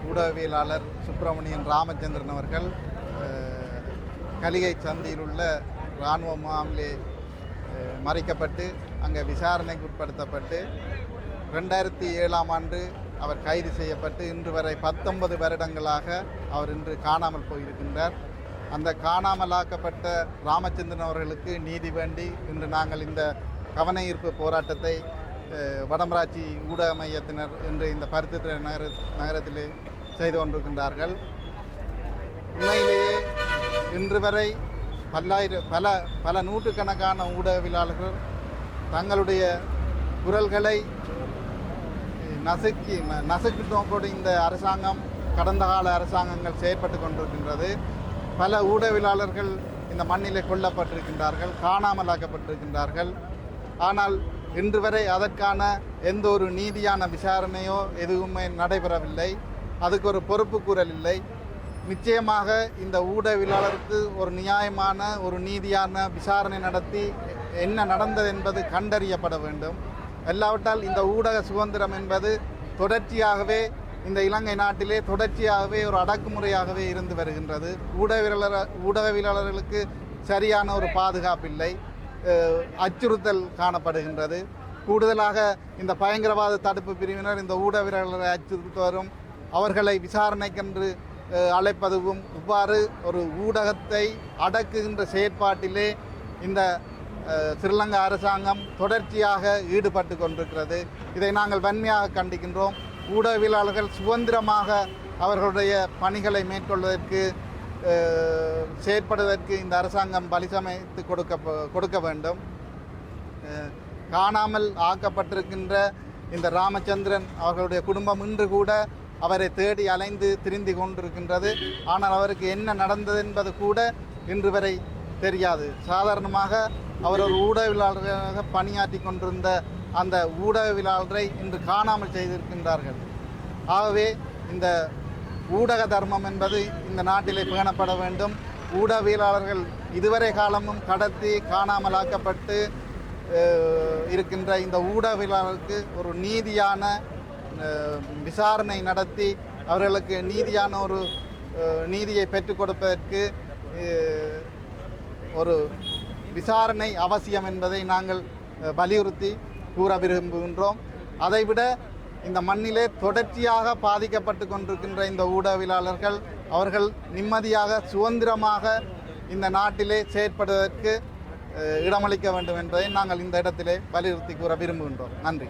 ஊடகவியலாளர் சுப்பிரமணியன் ராமச்சந்திரன் அவர்கள் கலிகை சந்தியில் உள்ள இராணுவ முகாமிலே மறைக்கப்பட்டு அங்கே விசாரணைக்கு உட்படுத்தப்பட்டு 2007ஆம் ஆண்டு அவர் கைது செய்யப்பட்டு இன்று வரை 19 வருடங்களாக அவர் இன்று காணாமல் போயிருக்கின்றார். அந்த காணாமலாக்கப்பட்ட ராமச்சந்திரன் அவர்களுக்கு நீதி வேண்டி இன்று நாங்கள் இந்த கவன ஈர்ப்பு போராட்டத்தை வடமராட்சி ஊடக மையத்தினர் இன்று இந்த பருத்தித்துறை நகரத்திலே செய்து கொண்டிருக்கின்றார்கள். உண்மையிலேயே இன்று வரை பல நூற்றுக்கணக்கான ஊடகவியலாளர்கள் தங்களுடைய குரல்களை நசுக்கு நோக்கோடு இந்த அரசாங்கம் கடந்த கால அரசாங்கங்கள் செயற்பட்டு கொண்டிருக்கின்றது. பல ஊடகவியலாளர்கள் இந்த மண்ணிலே கொல்லப்பட்டிருக்கின்றார்கள், காணாமலாக்கப்பட்டிருக்கின்றார்கள். ஆனால் இன்று வரை அதற்கான எந்த ஒரு நீதியான விசாரணையோ எதுவுமே நடைபெறவில்லை. அதுக்கு ஒரு பொறுப்பு கூறல் இல்லை. நிச்சயமாக இந்த ஊடகவியலாளருக்கு ஒரு நியாயமான ஒரு நீதியான விசாரணை நடத்தி என்ன நடந்தது என்பது கண்டறியப்பட வேண்டும். எல்லாவற்றால் இந்த ஊடக சுதந்திரம் என்பது தொடர்ச்சியாகவே இந்த இலங்கை நாட்டிலே தொடர்ச்சியாகவே ஒரு அடக்குமுறையாகவே இருந்து வருகின்றது. ஊடகவியலாளர்களுக்கு சரியான ஒரு பாதுகாப்பில்லை, அச்சுறுத்தல் காணப்படுகின்றது. கூடுதலாக இந்த பயங்கரவாத தடுப்பு பிரிவினர் இந்த ஊடகவியலாளரை அச்சுறுத்துவரும் அவர்களை விசாரணைக்கென்று அழைப்பதும் இவ்வாறு ஒரு ஊடகத்தை அடக்குகின்ற செயற்பாட்டிலே இந்த ஸ்ரீலங்கா அரசாங்கம் தொடர்ச்சியாக ஈடுபட்டு கொண்டிருக்கிறது. இதை நாங்கள் வன்மையாக கண்டிக்கின்றோம். ஊடகவியலாளர்கள் சுதந்திரமாக அவர்களுடைய பணிகளை மேற்கொள்வதற்கு செயற்படுவதற்கு இந்த அரசாங்கம் பலிசமைத்து கொடுக்க வேண்டும். காணாமல் ஆக்கப்பட்டிருக்கின்ற இந்த ராமச்சந்திரன் அவர்களுடைய குடும்பம் இன்று கூட அவரை தேடி அலைந்து திரிந்து கொண்டிருக்கின்றது. ஆனால் அவருக்கு என்ன நடந்தது என்பது கூட இன்று வரை தெரியாது. சாதாரணமாக அவர் ஒரு ஊடகவியலாளராக பணியாற்றி கொண்டிருந்த அந்த ஊடகவியலாளரை இன்று காணாமல் செய்திருக்கின்றார்கள். ஆகவே இந்த ஊடக தர்மம் என்பது இந்த நாட்டிலே பேணப்பட வேண்டும். ஊடகவியலாளர்கள் இதுவரை காலமும் கடத்தி காணாமலாக்கப்பட்டு இருக்கின்ற இந்த ஊடகவியலாளருக்கு ஒரு நீதியான விசாரணை நடத்தி அவர்களுக்கு நீதியான ஒரு நீதியை பெற்றுக் கொடுப்பதற்கு ஒரு விசாரணை அவசியம் என்பதை நாங்கள் வலியுறுத்தி கூற விரும்புகின்றோம். அதைவிட இந்த மண்ணிலே தொடர்ச்சியாக பாதிக்கப்பட்டு கொண்டிருக்கின்ற இந்த ஊடகவியலாளர்கள் அவர்கள் நிம்மதியாக சுதந்திரமாக இந்த நாட்டிலே செயற்படுவதற்கு இடமளிக்க வேண்டும் என்பதை நாங்கள் இந்த இடத்திலே வலியுறுத்தி கூற விரும்புகின்றோம். நன்றி.